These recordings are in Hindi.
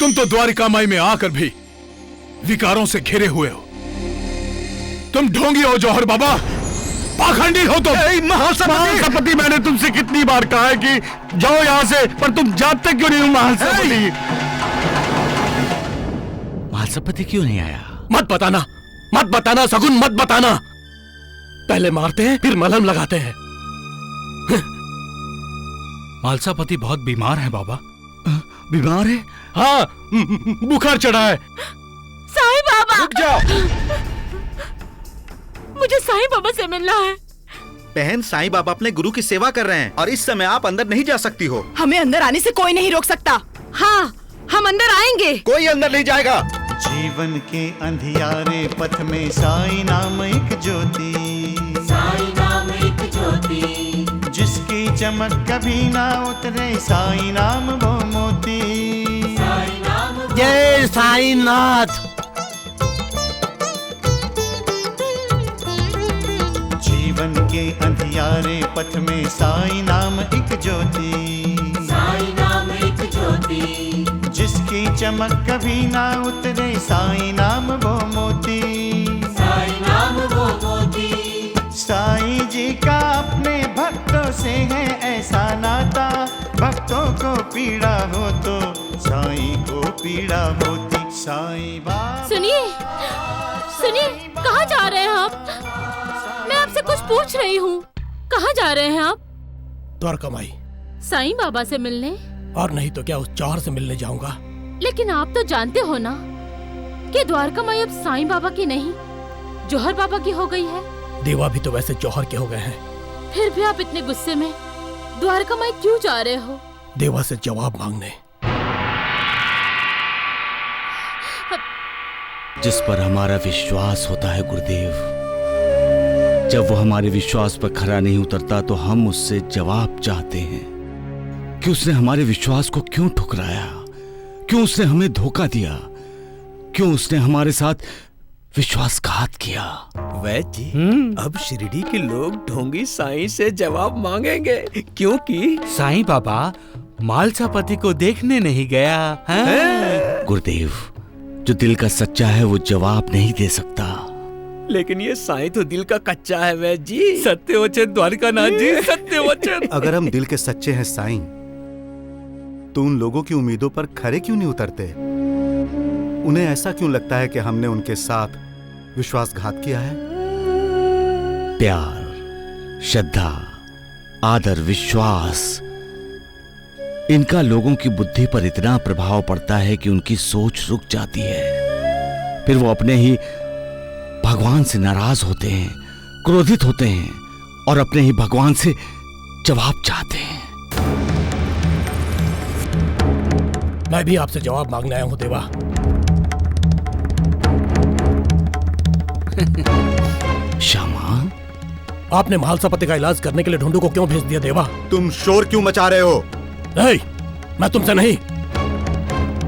तुम तो द्वारिकामाई में आकर भी विकारों से घिरे हुए हो। तुम ढोंगी हो जौहर बाबा, पाखंडी हो तुम। महासपति, मैंने तुमसे कितनी बार कहा है कि जाओ यहाँ से, पर तुम जानते क्यों नहीं हो महासपति? महासपति क्यों नहीं आया? मत बताना सगुन, मत बताना। पहले मारते हैं फिर मलहम लगाते हैं। मालसापति बहुत बीमार है बाबा। बीमार है? हाँ, बुखार चढ़ा है। साईं बाबा, रुक जाओ। मुझे साईं बाबा से मिलना है। बहन, साईं बाबा अपने गुरु की सेवा कर रहे हैं और इस समय आप अंदर नहीं जा सकती हो। हमें अंदर आने से कोई नहीं रोक सकता। हाँ, हम अंदर आएंगे। कोई अंदर नहीं जाएगा। जीवन के अंधियारे पथ में साईं नाम एक ज्योति, साईं नाम एक ज्योति, जिसकी चमक कभी ना उतरे, साईं नाम वो मोती। साईं नाम वो जय साईनाथ। जीवन के अंधियारे पथ में साईं नाम एक ज्योति, साईं नाम एक ज्योति, जिसकी चमक कभी ना उतरे, साईं नाम वो मोती। साईं नाम वो मोती। साईं जी का अपने भक्तों से है ऐसा नाता, भक्तों को पीड़ा हो तो साईं को पीड़ा होती। साईं बाबा। सुनिए, कहाँ जा रहे हैं आप? मैं आपसे कुछ पूछ रही हूँ। कहाँ जा रहे हैं आप? द्वारकामाई। साईं बाबा से मिलने? और नहीं तो क्या, उस जौहर से मिलने जाऊंगा। लेकिन आप तो जानते हो ना कि द्वारकामाई अब साईं बाबा की नहीं, जौहर बाबा की हो गई है। देवा भी तो वैसे जौहर के हो गए हैं। फिर भी आप इतने गुस्से में द्वारकामाई क्यों जा रहे हो? देवा से जवाब मांगने। जिस पर हमारा विश्वास होता है गुरुदेव, जब वो हमारे विश्वास पर खरा नहीं उतरता तो हम उससे जवाब चाहते हैं कि उसने हमारे विश्वास को क्यों ठुकराया, क्यों उसने हमें धोखा दिया, क्यों उसने हमारे साथ विश्वासघात किया। वैद जी, अब शिरडी के लोग ढोंगी साईं से जवाब मांगेंगे, क्योंकि साईं बाबा मालसापति को देखने नहीं गया है? गुरुदेव, जो दिल का सच्चा है वो जवाब नहीं दे सकता। लेकिन ये साईं तो दिल का कच्चा है वैद जी। सत्य वचन द्वारकानाथ जी, सत्य वचन। अगर हम दिल के सच्चे हैं साईं, तो उन लोगों की उम्मीदों पर खरे क्यों नहीं उतरते? उन्हें ऐसा क्यों लगता है कि हमने उनके साथ विश्वासघात किया है? प्यार, श्रद्धा, आदर, विश्वास, इनका लोगों की बुद्धि पर इतना प्रभाव पड़ता है कि उनकी सोच रुक जाती है। फिर वो अपने ही भगवान से नाराज होते हैं, क्रोधित होते हैं और अपने ही भगवान से जवाब चाहते हैं। मैं भी आपसे जवाब मांगने आया हूँ देवा। श्यामा, आपने महालसापति का इलाज करने के लिए ढूंढू को क्यों भेज दिया देवा? तुम शोर क्यों मचा रहे हो? नहीं, मैं तुमसे नहीं,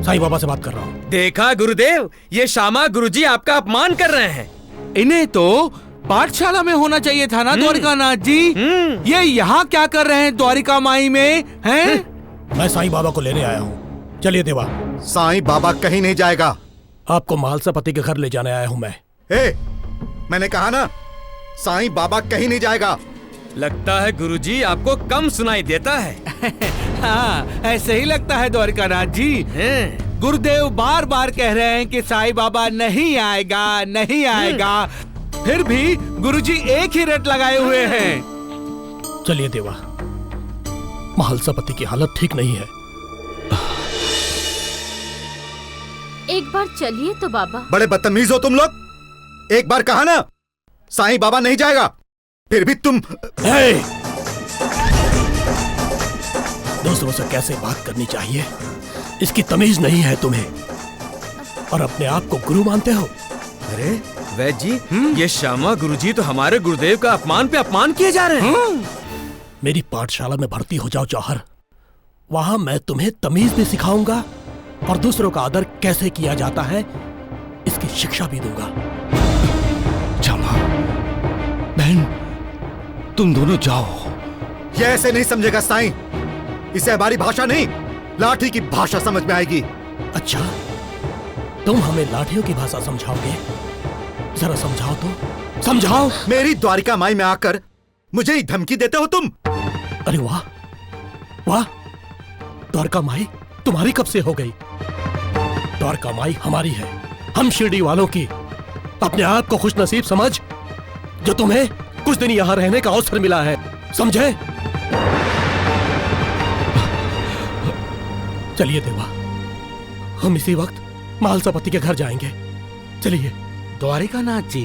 साईं बाबा से बात कर रहा हूँ। देखा गुरुदेव, ये श्यामा गुरुजी आपका अपमान कर रहे हैं। इन्हें तो पाठशाला में होना चाहिए था ना द्वारिकानाथ जी। ये यहाँ क्या कर रहे हैं द्वारिकामाई में हैं? मैं साईं बाबा को लेने आया हूँ। चलिए देवा। साईं बाबा कहीं नहीं जाएगा। आपको महालसापति के घर ले जाने आया हूँ मैं। मैंने कहा ना, साईं बाबा कहीं नहीं जाएगा। लगता है गुरुजी आपको कम सुनाई देता है। हाँ, ऐसे ही लगता है द्वारिकानाथ जी। गुरुदेव बार बार कह रहे हैं कि साईं बाबा नहीं आएगा, नहीं आएगा, फिर भी गुरुजी एक ही रट लगाए हुए हैं। चलिए देवा, महालसापति की हालत ठीक नहीं है। एक बार चलिए तो बाबा। बड़े बदतमीज हो तुम लोग। एक बार कहा ना, साईं बाबा नहीं जाएगा, फिर भी तुम। दूसरों से कैसे बात करनी चाहिए, इसकी तमीज नहीं है तुम्हें, और अपने आप को गुरु मानते हो। अरे वैद जी, ये श्यामा गुरुजी तो हमारे गुरुदेव का अपमान पे अपमान किए जा रहे हैं। मेरी पाठशाला में भर्ती हो जाओ जौहर, वहां मैं तुम्हें तमीज भी सिखाऊंगा और दूसरों का आदर कैसे किया जाता है इसकी शिक्षा भी दूंगा। क्षमा बहन, तुम दोनों जाओ। ये ऐसे नहीं समझेगा साईं, इसे हमारी भाषा नहीं, लाठी की भाषा समझ में आएगी। अच्छा, तुम हमें लाठियों की भाषा समझाओगे? जरा समझाओ तो, समझाओ। मेरी द्वारिका माई में आकर मुझे ही धमकी देते हो तुम? अरे वाह वाह, द्वारका माई तुम्हारी कब से हो गई? द्वारका माई हमारी है, हम शिरडी वालों की। अपने आप को खुश नसीब समझ जो तुम्हें कुछ दिन यहां रहने का अवसर मिला है, समझे? चलिए देवा, हम इसी वक्त महालसापति के घर जाएंगे। चलिए। द्वारिकानाथ जी,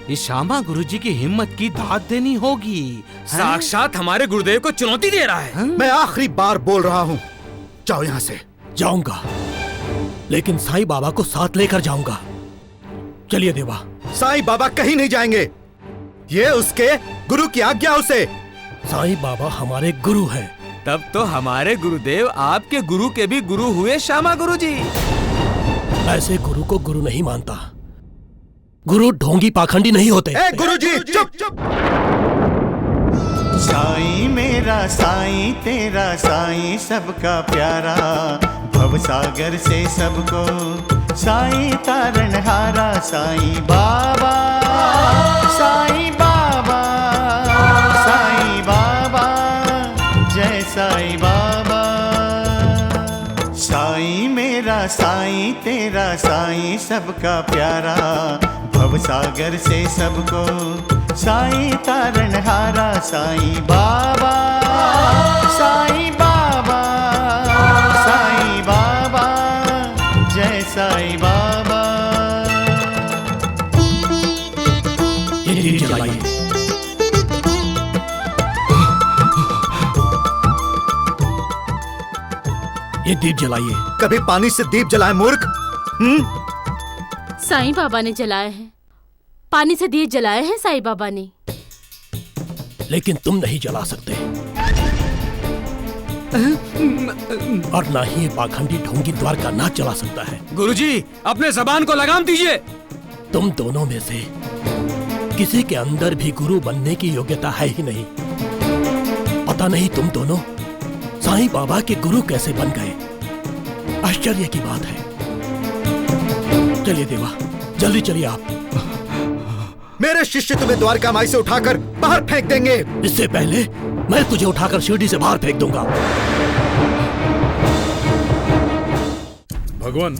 ये श्यामा गुरुजी की हिम्मत की दाद देनी होगी। साक्षात हमारे गुरुदेव को चुनौती दे रहा है। मैं आखिरी बार बोल रहा हूं, जाओ यहां से। जाऊंगा, लेकिन साईं बाबा को साथ लेकर जाऊंगा। चलिए देवा। साईं बाबा कहीं नहीं जाएंगे, ये उसके गुरु की आज्ञा उसे। साईं बाबा हमारे गुरु हैं। तब तो हमारे गुरुदेव आपके गुरु के भी गुरु हुए श्यामा गुरुजी। ऐसे गुरु को गुरु नहीं मानता। गुरु ढोंगी पाखंडी नहीं होते। गुरुजी चुप चुप। साईं मेरा साईं तेरा साईं सबका प्यारा, भवसागर से सबको साईं तारणहारा। साईं बाबा, साईं बाबा, साईं बाबा, जय साईं बाबा। साईं मेरा साईं तेरा साईं सबका प्यारा, भवसागर से सबको साईं तारणहारा। साईं बाबा, साईं बाबा, साईं बाबा, जय साईं बाबा। ये दीप जलाइए। ये दीप जलाइए। कभी पानी से दीप जलाए मूर्ख? साईं बाबा ने जलाए हैं, पानी से दिए जलाए हैं साईं बाबा ने। लेकिन तुम नहीं जला सकते, और ना ही ये पाखंडी ढोंगी द्वारका नाथ जला सकता है। गुरुजी, अपने जबान को लगाम दीजिए। तुम दोनों में से किसी के अंदर भी गुरु बनने की योग्यता है ही नहीं। पता नहीं तुम दोनों साईं बाबा के गुरु कैसे बन गए, आश्चर्य की बात है। चलिए देवा, जल्दी चलिए आप। मेरे शिष्य तुम्हें द्वारका माई से उठाकर बाहर फेंक देंगे। इससे पहले मैं तुझे उठाकर शिरडी से बाहर फेंक दूंगा। भगवान,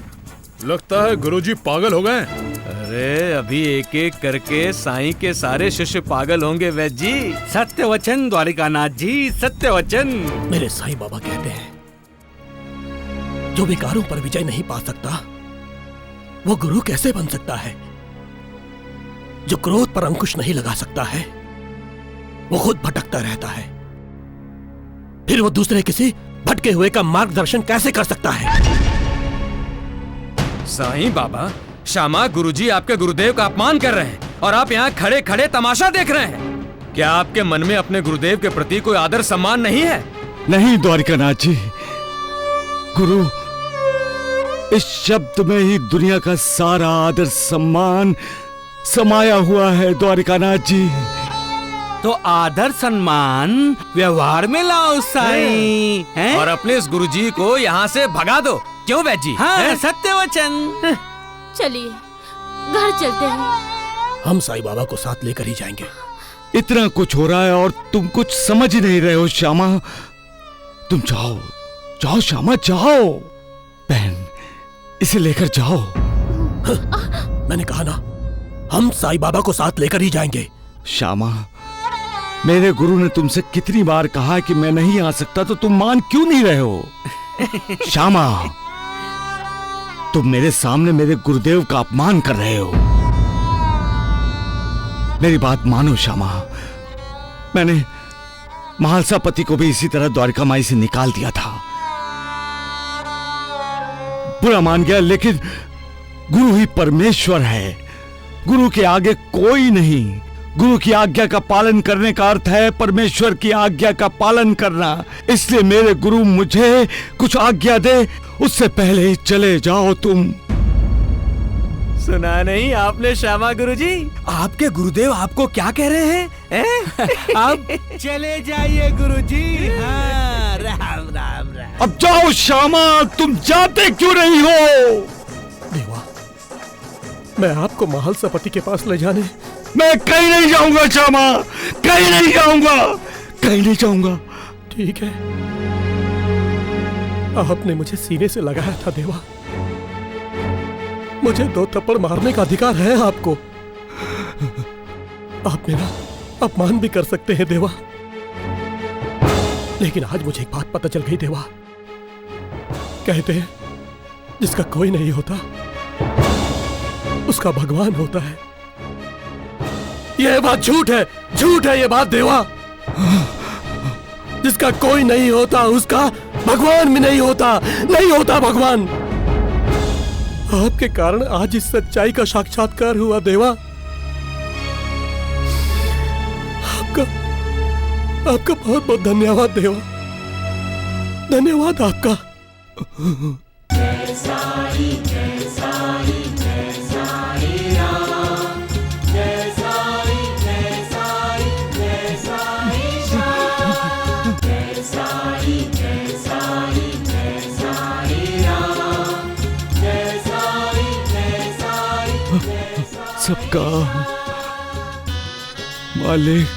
लगता है गुरुजी पागल हो गए। अरे अभी एक एक करके साईं के सारे शिष्य पागल होंगे वैद्य जी। सत्य वचन द्वारिकानाथ जी, सत्य वचन। मेरे साईं बाबा कहते हैं, जो विकारों पर विजय नहीं पा सकता वो गुरु कैसे बन सकता है? जो क्रोध पर अंकुश नहीं लगा सकता है वो खुद भटकता रहता है, फिर वो दूसरे किसी भटके हुए का मार्गदर्शन कैसे कर सकता है? साईं बाबा, श्यामा गुरुजी आपके गुरुदेव का अपमान कर रहे हैं और आप यहाँ खड़े खड़े तमाशा देख रहे हैं। क्या आपके मन में अपने गुरुदेव के प्रति कोई आदर सम्मान नहीं है? नहीं द्वारिकानाथ जी, गुरु इस शब्द में ही दुनिया का सारा आदर सम्मान समाया हुआ है द्वारिकानाथ जी। तो आदर सम्मान व्यवहार में लाओ साईं, हैं? और अपने इस गुरुजी को यहाँ से भगा दो। क्यों वैद्य जी? हाँ, सत्य वचन। चलिए घर चलते हैं। हम साईं बाबा को साथ लेकर ही जाएंगे। इतना कुछ हो रहा है और तुम कुछ समझ ही नहीं रहे हो श्यामा। तुम जाओ जाओ श्यामा, जाओ। बहन, इसे लेकर जाओ। मैंने कहा ना, हम साईं बाबा को साथ लेकर ही जाएंगे। श्यामा, मेरे गुरु ने तुमसे कितनी बार कहा कि मैं नहीं आ सकता, तो तुम मान क्यों नहीं रहे हो? श्यामा, तुम मेरे सामने मेरे गुरुदेव का अपमान कर रहे हो। मेरी बात मानो श्यामा, मैंने महालसापति को भी इसी तरह द्वारका माई से निकाल दिया था। बुरा मान गया, लेकिन गुरु ही परमेश्वर है, गुरु के आगे कोई नहीं। गुरु की आज्ञा का पालन करने का अर्थ है परमेश्वर की आज्ञा का पालन करना। इसलिए मेरे गुरु मुझे कुछ आज्ञा दे, उससे पहले ही चले जाओ तुम। सुना नहीं आपने श्यामा गुरुजी? आपके गुरुदेव आपको क्या कह रहे हैं? अब चले जाइए गुरुजी। हाँ, राम राम राम। अब जाओ श्यामा, तुम जाते क्यों नहीं हो? देवा, मैं आपको महल सपति के पास ले जाने। मैं कहीं नहीं जाऊंगा श्यामा, कहीं नहीं जाऊंगा, कहीं नहीं जाऊंगा। ठीक है, आपने मुझे सीने से लगाया था देवा, मुझे 2 थप्पड़ मारने का अधिकार है आपको। आप मेरा अपमान भी कर सकते हैं देवा, लेकिन आज मुझे एक बात पता चल गई देवा। कहते हैं जिसका कोई नहीं होता उसका भगवान होता है। यह बात झूठ है, झूठ है ये बात देवा। जिसका कोई नहीं होता उसका भगवान भी नहीं होता, नहीं होता भगवान। आपके कारण आज इस सच्चाई का साक्षात्कार हुआ देवा। आपका बहुत बहुत धन्यवाद देवा, धन्यवाद आपका। सबका मालिक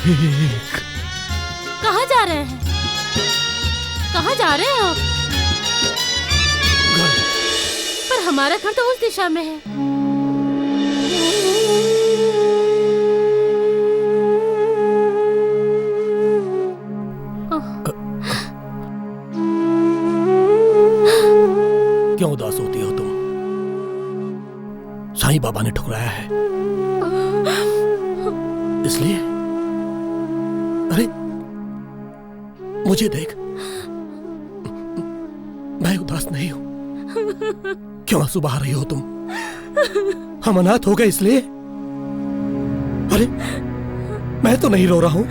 एक। कहाँ जा रहे हैं? कहाँ जा रहे हैं आप? पर हमारा घर तो उस दिशा में है। क्यों उदास होती हो तुम? साईं बाबा ने ठुकराया है इसलिए? अरे मुझे देख, मैं उदास नहीं हूं। क्यों आंसू बहा रही हो तुम? हम अनाथ हो गए इसलिए? अरे मैं तो नहीं रो रहा हूं।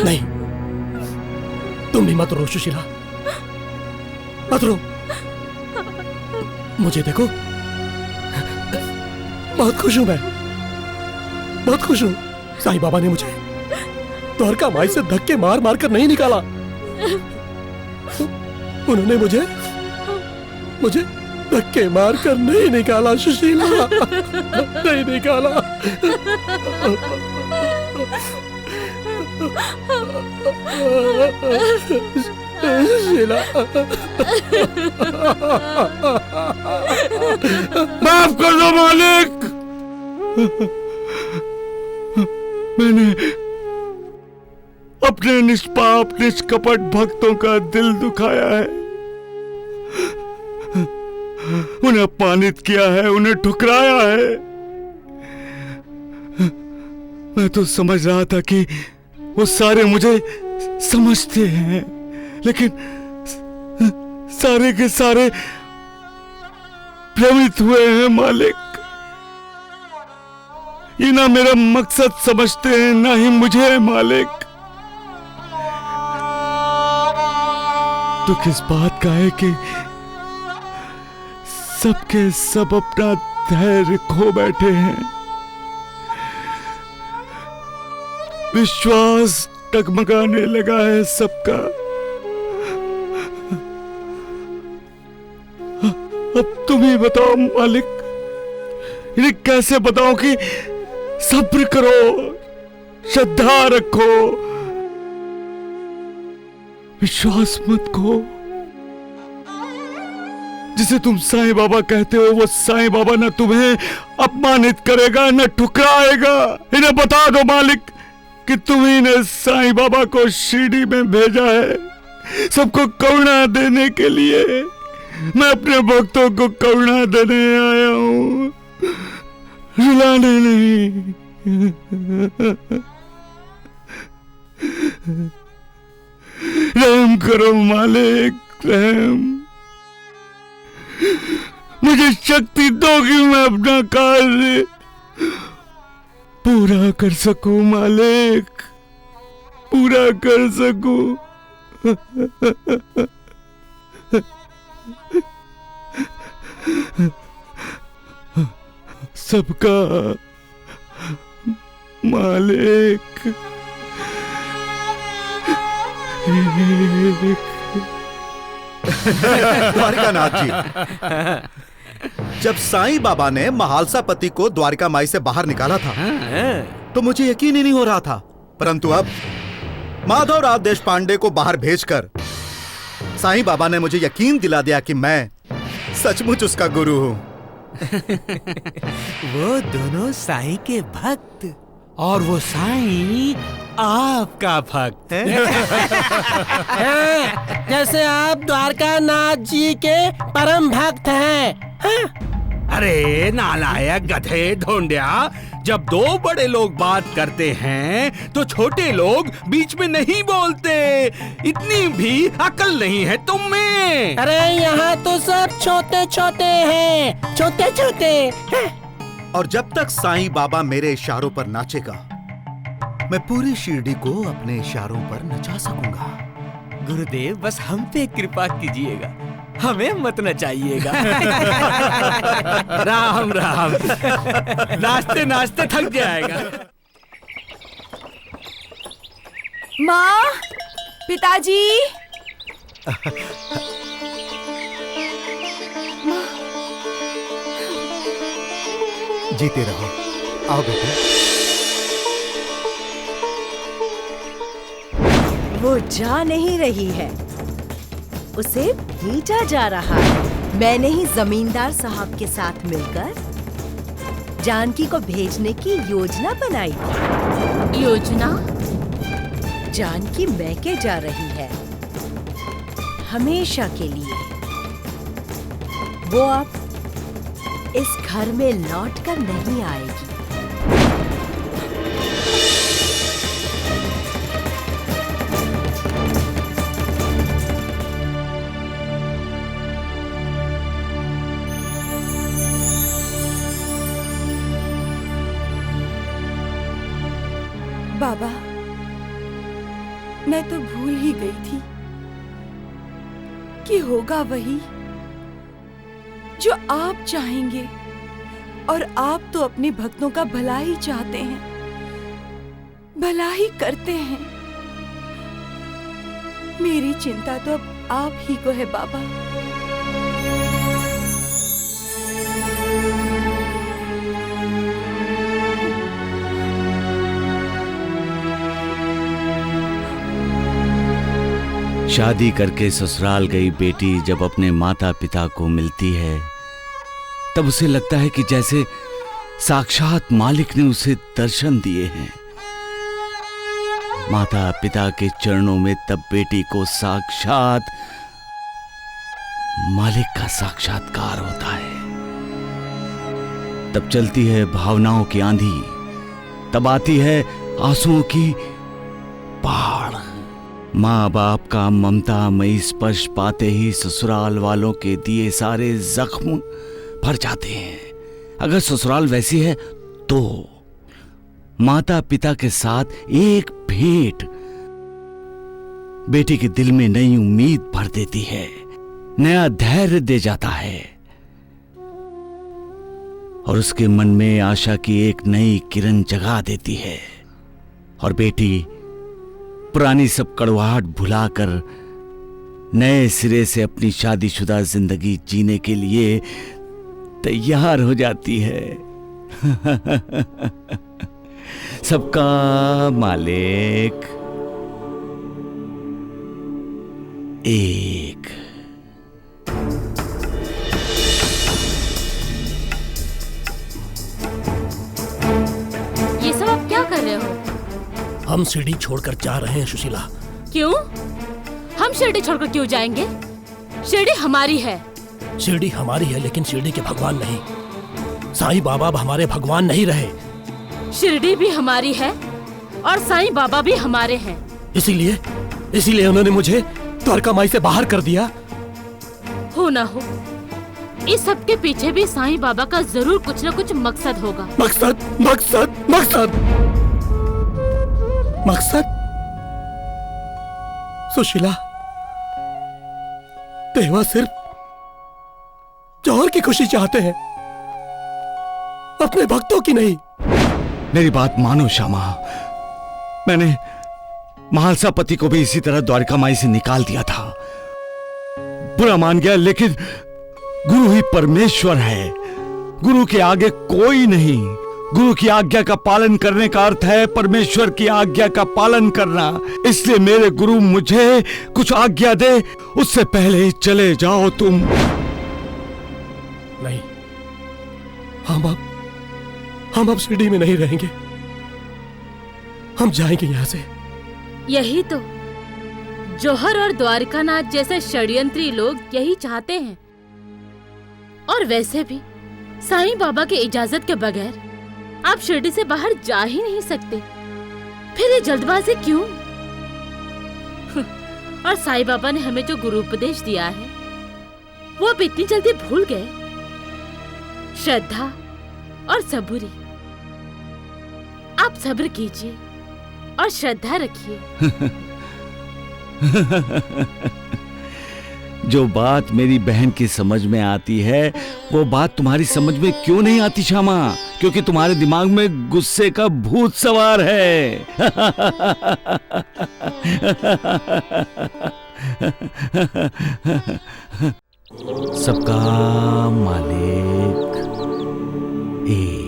नहीं, तुम भी मत रो सुशीला, मत रो। मुझे देखो, बहुत खुश हूं मैं, बहुत खुश हूं। साईं बाबा ने मुझे द्वारका माई से धक्के मार मार कर नहीं निकाला। उन्होंने मुझे धक्के मार कर नहीं निकाला सुशीला, नहीं निकाला। सुशीला, माफ कर दो मालिक, मैंने अपने निष्पाप निष्कपट भक्तों का दिल दुखाया है, उन्हें अपमानित किया है, उन्हें ठुकराया है। मैं तो समझ रहा था कि वो सारे मुझे समझते हैं, लेकिन सारे के सारे भ्रमित हुए हैं मालिक। ये ना मेरा मकसद समझते हैं, ना ही मुझे मालिक। तो किस बात का है कि सबके सब अपना धैर्य खो बैठे हैं, विश्वास टगमगाने लगा है सबका। अब तुम ही बताओ मालिक, इन्हें कैसे बताओ कि सब्र करो, श्रद्धा रखो, विश्वास मत खो। जिसे तुम साईं बाबा कहते हो, वो साईं बाबा न तुम्हें अपमानित करेगा न ठुकराएगा। इन्हें बता दो मालिक कि तुम्ही ने साईं बाबा को शिरडी में भेजा है सबको करुणा देने के लिए। मैं अपने भक्तों को करुणा देने आया हूं, रुलाने नहीं। रहम करो मालिक, रहम। मुझे शक्ति दो कि मैं अपना कार्य पूरा कर सकूं मालिक, पूरा कर सकूं। सबका मालिक, द्वारिकानाथ जी, जब साईं बाबा ने महालसा पति को द्वारिका माई से बाहर निकाला था तो मुझे यकीन ही नहीं हो रहा था, परंतु अब माधवराव देशपांडे को बाहर भेजकर साईं बाबा ने मुझे यकीन दिला दिया कि मैं सचमुच उसका गुरु हूँ। वो दोनों साईं के भक्त और वो साईं आपका भक्त जैसे आप द्वारकानाथ जी के परम भक्त हैं। अरे नालायक गधे ढोंडिया, जब दो बड़े लोग बात करते हैं तो छोटे लोग बीच में नहीं बोलते। इतनी भी अकल नहीं है तुम में। अरे यहाँ तो सब छोटे छोटे हैं, छोटे छोटे। और जब तक साईं बाबा मेरे इशारों पर नाचेगा, मैं पूरी शिरडी को अपने इशारों पर नचा सकूंगा। गुरुदेव बस हम पे कृपा कीजिएगा, हमें मत नचाइएगा। राम राम। नाचते नाचते थक जाएगा। माँ, पिताजी। जीते रहो। आओ बेटा। वो जा नहीं रही है, उसे भेजा जा रहा है। मैंने ही जमींदार साहब के साथ मिलकर जानकी को भेजने की योजना बनाई थी। योजना? जानकी मैके जा रही है, हमेशा के लिए। वो अब इस घर में लौटकर नहीं आएगी। बाबा, मैं तो भूल ही गई थी कि होगा वही जो आप चाहेंगे, और आप तो अपने भक्तों का भला ही चाहते हैं, भला ही करते हैं। मेरी चिंता तो अब आप ही को है बाबा। शादी करके ससुराल गई बेटी जब अपने माता पिता को मिलती है तब उसे लगता है कि जैसे साक्षात मालिक ने उसे दर्शन दिए हैं। माता पिता के चरणों में तब बेटी को साक्षात मालिक का साक्षात्कार होता है। तब चलती है भावनाओं की आंधी, तब आती है आंसुओं की पहाड़। माँ बाप का ममतामयी स्पर्श पाते ही ससुराल वालों के दिए सारे जख्म भर जाते हैं। अगर ससुराल वैसी है तो माता पिता के साथ एक भेंट बेटी के दिल में नई उम्मीद भर देती है, नया धैर्य दे जाता है और उसके मन में आशा की एक नई किरण जगा देती है। और बेटी पुरानी सब कड़वाहट भुलाकर नए सिरे से अपनी शादीशुदा जिंदगी जीने के लिए तैयार हो जाती है। सबका मालिक एक। ये सब आप क्या कर रहे हो? हम शिरडी छोड़कर जा रहे हैं सुशीला। क्यों? हम शिरडी छोड़कर क्यों जाएंगे? शिरडी हमारी है। शिरडी हमारी है लेकिन शिरडी के भगवान नहीं। साईं बाबा अब हमारे भगवान नहीं रहे। शिरडी भी हमारी है और साईं बाबा भी हमारे हैं। इसीलिए उन्होंने मुझे द्वारका माई से बाहर कर दिया। हो ना हो, इस सब के पीछे भी साईं बाबा का जरूर कुछ न कुछ मकसद होगा। मकसद मकसद मकसद मकसद। सुशीला, देवा सिर्फ जौहर की खुशी चाहते हैं, अपने भक्तों की नहीं। मेरी बात मानो श्यामा, महालसा पति को भी इसी तरह द्वारिका माई से निकाल दिया था। बुरा मान गया, लेकिन गुरु ही परमेश्वर है। गुरु के आगे कोई नहीं। गुरु की आज्ञा का पालन करने का अर्थ है परमेश्वर की आज्ञा का पालन करना। इसलिए मेरे गुरु मुझे कुछ आज्ञा दे, उससे पहले ही चले जाओ तुम। नहीं, हम अब शिरडी में नहीं रहेंगे। हम जाएंगे यहां से। यही तो जौहर और द्वारिकानाथ जैसे षड्यंत्री लोग यही चाहते हैं। और वैसे भी साईं बाबा की इजाजत के बगैर आप शिरडी से बाहर जा ही नहीं सकते। फिर ये जल्दबाजी क्यों? और साईं बाबा ने हमें जो गुरु उपदेश दिया है वो अब इतनी जल्दी भूल गए? श्रद्धा और सबूरी। आप सब्र कीजिए और श्रद्धा रखिए। जो बात मेरी बहन की समझ में आती है वो बात तुम्हारी समझ में क्यों नहीं आती श्यामा? क्योंकि तुम्हारे दिमाग में गुस्से का भूत सवार है। सबका मालिक एक।